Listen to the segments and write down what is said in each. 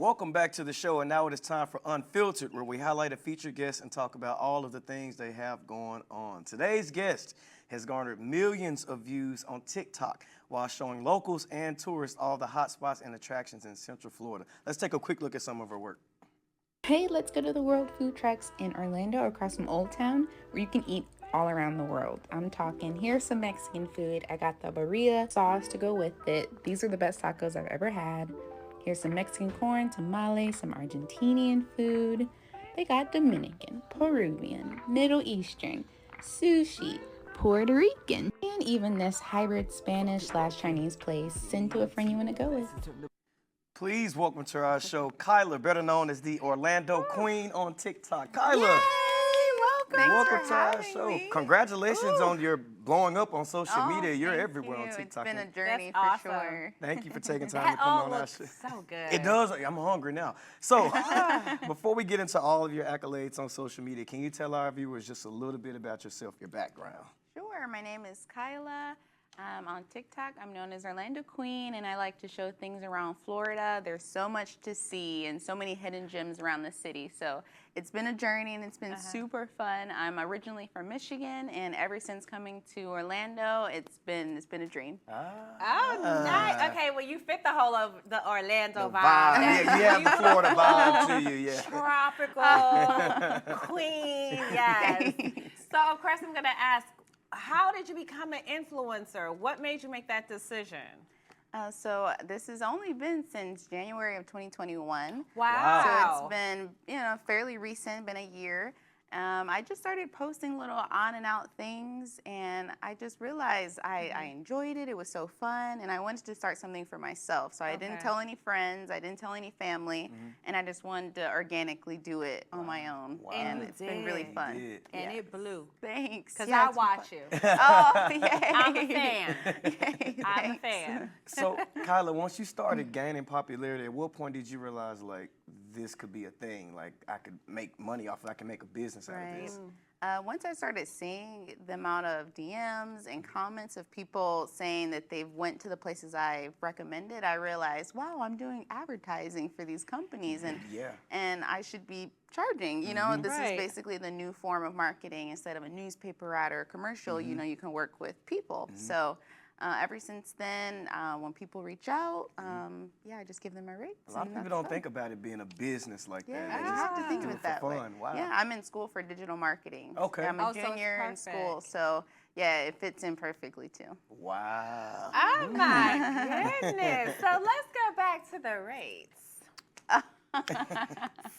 Welcome back to the show, and now it is time for Unfiltered, where we highlight a featured guest and talk about all of the things they have going on. Today's guest has garnered millions of views on TikTok while showing locals and tourists all the hot spots and attractions in Central Florida. Let's take a quick look at some of her work. Hey, let's go to the world food trucks in Orlando across from Old Town where you can eat all around the world. I'm talking, here's some Mexican food. I got the birria sauce to go with it. These are the best tacos I've ever had. Here's some Mexican corn, tamales, some Argentinian food. They got Dominican, Peruvian, Middle Eastern, sushi, Puerto Rican, and even this hybrid Spanish/Chinese place. Send to a friend you want to go with. Please welcome to our show, Kyla, better known as the OrlandoQueen on TikTok. Kyla! Yay! Welcome to our show. Me. Congratulations on your blowing up on social media. You're everywhere on TikTok. It's been a journey That's for awesome. sure. Thank you for taking time That to come all on our looks show. so good. It does. I'm hungry now. So, before we get into all of your accolades on social media, can you tell our viewers just a little bit about yourself, your background? Sure. My name is Kyla. On TikTok, I'm known as OrlandoQueen, and I like to show things around Florida. There's so much to see and so many hidden gems around the city. So it's been a journey, and it's been super fun. I'm originally from Michigan, and ever since coming to Orlando, it's been a dream. Oh, nice. Okay, well, you fit the whole of the Orlando The vibe. Yeah, you have the Florida vibe to you, yeah. Tropical queen, yes. So, of course, I'm going to ask, how did you become an influencer? What made you make that decision? So this has only been since January of 2021. Wow. So it's been, fairly recent, been a year. I just started posting little on and out things, and I just realized I enjoyed it. It was so fun, and I wanted to start something for myself. So I didn't tell any friends, I didn't tell any family, and I just wanted to organically do it on my own. Wow. And you it's been really did. fun. You did. And it blew. Thanks. Because Yeah, I it's watch fun. you. Oh, yay. I'm a fan. Yay, I'm a thanks. fan. So, Kyla, once you started gaining popularity, at what point did you realize, like, this could be a thing? Like, I could make money off it. I can make a business out of this. Once I started seeing the amount of DMs and comments of people saying that they've went to the places I recommended, I realized, wow, I'm doing advertising for these companies, and I should be charging. This is basically the new form of marketing. Instead of a newspaper ad or a commercial, you can work with people. So ever since then, when people reach out, I just give them my rates. A lot of people don't think about it being a business like that. Yeah, They you just have to think do of it it that for way. fun. Wow. Yeah, I'm in school for digital marketing. Okay. I'm a Oh, so it's junior in school, perfect. so yeah, it fits in perfectly too. Wow. Oh, my goodness. So let's go back to the rates.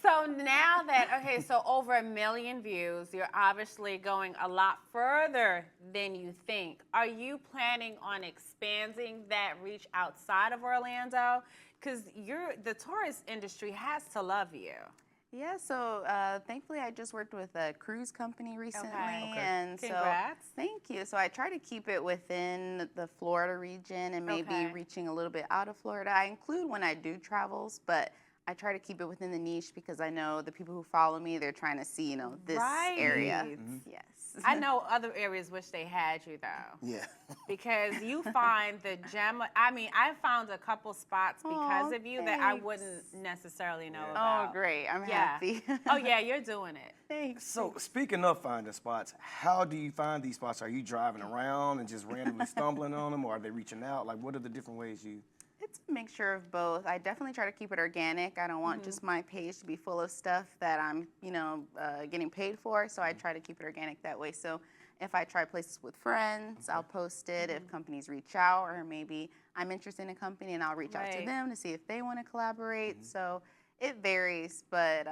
So now that, so over 1 million views, you're obviously going a lot further than you think. Are you planning on expanding that reach outside of Orlando? Because the tourist industry has to love you. Yeah, so thankfully I just worked with a cruise company recently, Okay. and Congrats. so thank you. So I try to keep it within the Florida region and maybe reaching a little bit out of Florida. I include when I do travels, but I try to keep it within the niche because I know the people who follow me, they're trying to see, this area. Yes. I know other areas wish they had you, though. Yeah. Because you find the gem. I mean, I found a couple spots because of you that I thanks. wouldn't necessarily know about. Oh, great. I'm happy. Oh, yeah, you're doing it. Thanks. So, speaking of finding spots, how do you find these spots? Are you driving around and just randomly stumbling on them, or are they reaching out? Like, what are the different ways you... It's a mixture of both. I definitely try to keep it organic. I don't want just my page to be full of stuff that I'm, getting paid for. So I try to keep it organic that way. So if I try places with friends, I'll post it. If companies reach out, or maybe I'm interested in a company and I'll reach out to them to see if they want to collaborate. So it varies, but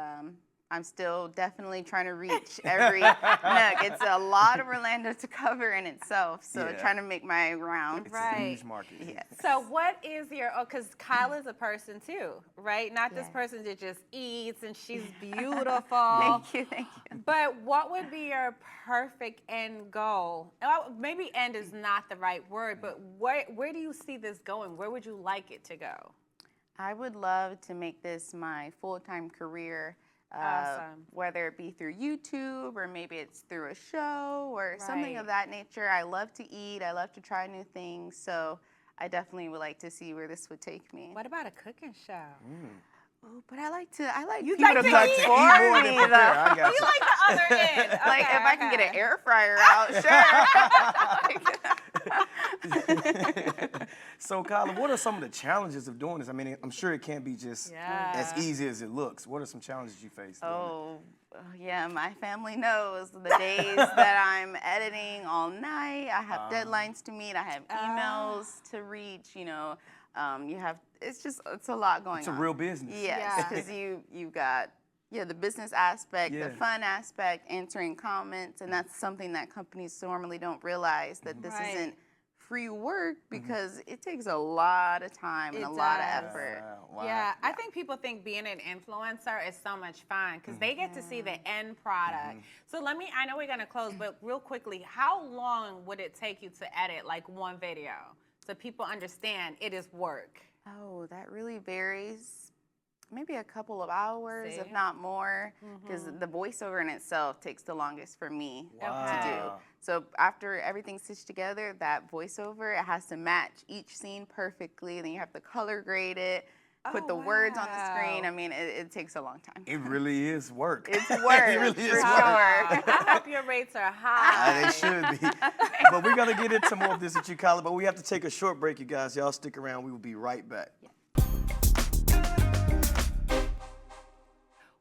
I'm still definitely trying to reach every nook. It's a lot of Orlando to cover in itself, so trying to make my round. It's a huge market. Yes. So what is because Kyla's a person too, right? Not this person that just eats and she's beautiful. Thank you. But what would be your perfect end goal? Maybe end is not the right word, but where do you see this going? Where would you like it to go? I would love to make this my full-time career. Awesome. Whether it be through YouTube or maybe it's through a show or something of that nature. I love to eat. I love to try new things. So I definitely would like to see where this would take me. What about a cooking show? Oh, but I like You people like to to cook eat for more than me, prepare. though. I got You you. like the other end. Like Okay, if I can get an okay. air fryer out, sure. So, Kyla, what are some of the challenges of doing this? I mean, I'm sure it can't be just as easy as it looks. What are some challenges you face? Oh, yeah, my family knows the days that I'm editing all night. I have deadlines to meet. I have emails to reach. You know, it's a lot going on. It's a real business. Yes, because you've got the business aspect, the fun aspect, answering comments, and that's something that companies normally don't realize, that this isn't free work, because it takes a lot of time and a lot of effort. Wow. Yeah, I think people think being an influencer is so much fun because they get to see the end product. So I know we're going to close, but real quickly, how long would it take you to edit like one video so people understand it is work? Oh, that really varies. Maybe a couple of hours, if not more, because the voiceover in itself takes the longest for me to do. So after everything's stitched together, that voiceover, it has to match each scene perfectly. Then you have to color grade it, put the words on the screen. I mean, it takes a long time. It really is work. It's work, It really is for work. sure. I hope your rates are high. They should be. But we're going to get into more of this with you, Kyla, but we have to take a short break, you guys. Y'all stick around. We will be right back.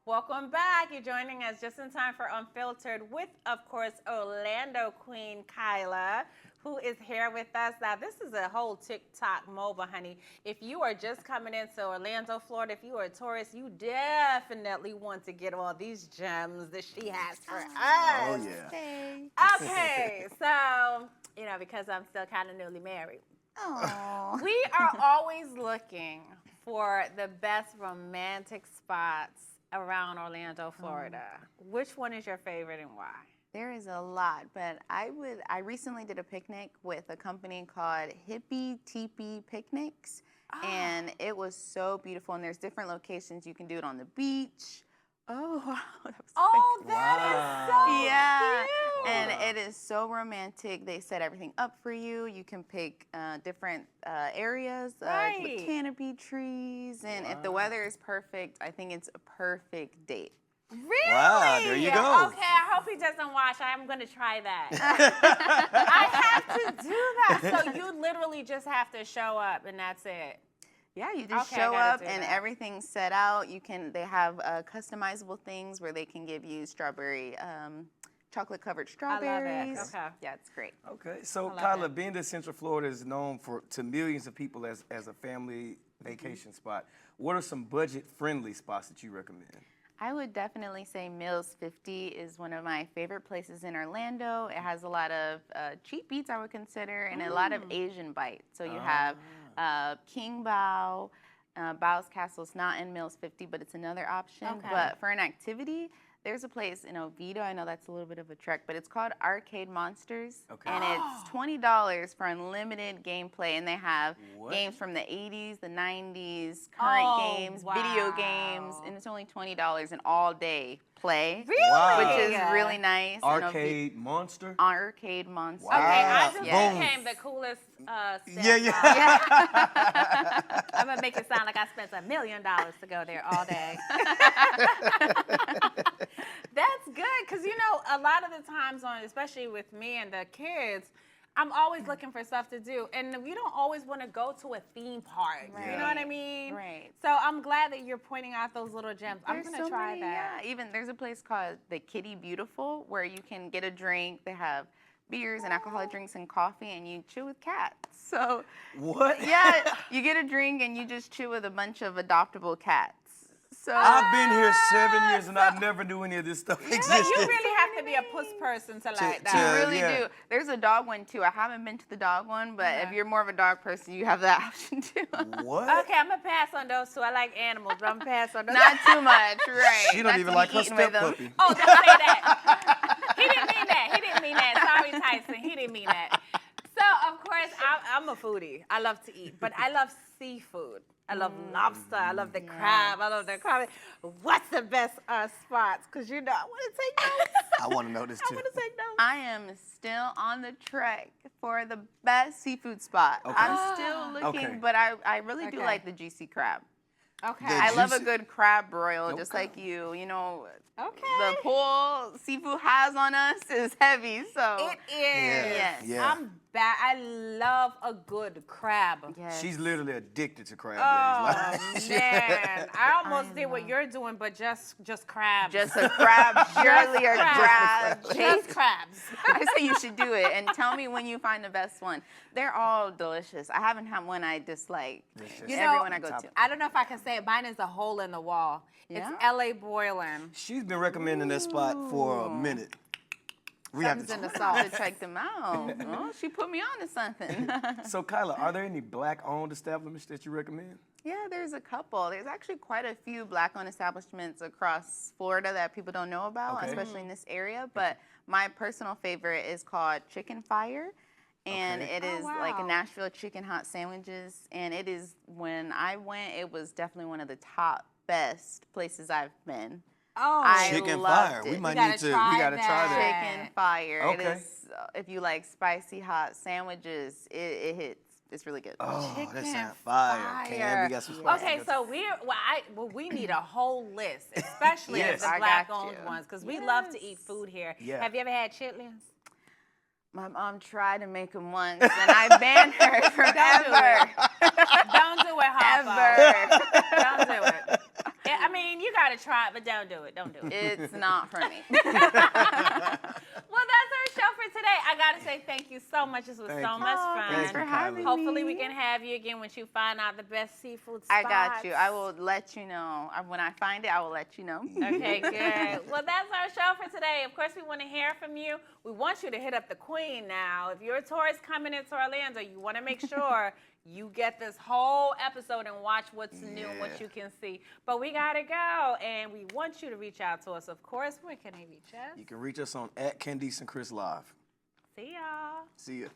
Welcome back. You're joining us just in time for Unfiltered with, of course, Orlando Queen Kyla, who is here with us. Now, this is a whole TikTok mobile, honey. If you are just coming into Orlando, Florida, if you are a tourist, you definitely want to get all these gems that she has for us. Oh, yeah. Okay, so, because I'm still kind of newly married, Aww. we are always looking for the best romantic spots around Orlando, Florida. Which one is your favorite and why? There is a lot, but I recently did a picnic with a company called Hippie Teepee Picnics, and it was so beautiful. And there's different locations. You can do it on the beach. Oh, wow. That is so cute. And it is so romantic. They set everything up for you. You can pick different areas with canopy trees. And if the weather is perfect, I think it's a perfect date. Really? Wow, there you go. Okay, I hope he doesn't watch. I'm going to try that. I have to do that. So you literally just have to show up and that's it. Yeah, you just Okay, show I up gotta do and that. everything's set out. They have customizable things where they can give you chocolate covered strawberries. it. Okay. Yeah, it's great. Okay, so love Kyla, it. being that Central Florida is known to millions of people as a family vacation spot, what are some budget-friendly spots that you recommend? I would definitely say Mills 50 is one of my favorite places in Orlando. It has a lot of cheap eats, I would consider, and a lot of Asian bites. So you have King Bao. Bao's Castle's not in Mills 50, but it's another option. Okay. But for an activity, there's a place in Oviedo. I know that's a little bit of a trek, but it's called Arcade Monsters. Okay. And it's $20 for unlimited gameplay. And they have games from the 80s, the 90s, current games, video games. And it's only $20 an all-day play. Really? Wow. Which is really nice. Arcade Monster? Arcade Monsters. Wow. Okay, I just Yes. became the coolest step. Yeah. I'm going to make it sound like I spent $1 million to go there all day. That's good, because, a lot of the times, especially with me and the kids, I'm always looking for stuff to do. And we don't always want to go to a theme park. Right. You know what I mean? Right. So I'm glad that you're pointing out those little gems. I'm There's going to so try many, that. Yeah, even there's a place called the Kitty Beautiful where you can get a drink. They have beers and alcoholic drinks and coffee, and you chill with cats. So What? yeah, you get a drink and you just chill with a bunch of adoptable cats. So I've been here 7 years and I never knew any of this stuff But existed. you really have to be a puss person to like you that. really yeah. do. There's a dog one too. I haven't been to the dog one, but if you're more of a dog person, you have that option too. What? Okay, I'm going to pass on those two. I like animals, but I'm going to pass on those. Not too much, right? She Not don't even to like be her eaten with step them. puppy. Oh, don't say that. He didn't mean that. He didn't mean that. Sorry, Tyson. He didn't mean that. So, of course, I'm a foodie. I love to eat, but I love seafood. I love lobster. I love the crab. I love the crab. What's the best spots? Because, I want to take notes. I want to know this I too. want to take notes. I am still on the trek for the best seafood spot. Okay. I'm still looking, Okay. but I really do Okay. like the juicy crab. Okay. The I love a juicy- good crab broil, just Okay. like you. You know, Okay. the pull seafood has on us is heavy, so. It is. Yes. Yeah. I'm back. I love a good crab. Yes. She's literally addicted to crab Oh legs. man, I almost I did what know. you're doing, but just crabs. Just a crab, surely a crab. Just crabs. I say you should do it, and tell me when you find the best one. They're all delicious. I haven't had one I dislike. You know, Everyone I go to. I don't know if I can say it. Mine is a hole in the wall. Yeah? It's LA Boiling. She's been recommending that spot for a minute. We have Something's in to. the I'll have sauce. to check them out. Oh, she put me on to something. So, Kyla, are there any black-owned establishments that you recommend? Yeah, there's a couple. There's actually quite a few black-owned establishments across Florida that people don't know about, Okay. especially in this area. But my personal favorite is called Chicken Fire. And Okay. it Oh, is like wow. Nashville chicken hot sandwiches. And it is, when I went, it was definitely one of the top best places I've been. Oh, I Chicken loved Fire. it. We might gotta need to. try We gotta try that. that. Chicken Fire. Okay. It is, if you like spicy hot sandwiches, it hits. It's really good. Oh, that Chicken sounds fire. fire. Cam, we got some Yeah. spicy. Okay, so we need a whole list, especially Yes. the I got black-owned you. ones, because we love to eat food here. Yeah. Have you ever had chitlins? My mom tried to make them once, and I banned her from Don't do ever. Don't do it, Harpo. Ever. Don't do it. I mean, you gotta try it, but don't do it. Don't do it. It's not for me. Well, that's our show for today. I gotta say thank you so much. This was Thank so you. much Oh, fun. thanks for having Hopefully, me. we can have you again once you find out the best seafood I spots. got you. I will let you know. When I find it, I will let you know. Okay, good. Well, that's our show for today. Of course, we want to hear from you. We want you to hit up the Queen now. If you're a tourist coming into Orlando, you want to make sure you get this whole episode and watch what's new and what Yeah. you can see. But we got to go, and we want you to reach out to us. Of course, where can they reach us? You can reach us on @Candace and Kris Live. See y'all. See ya.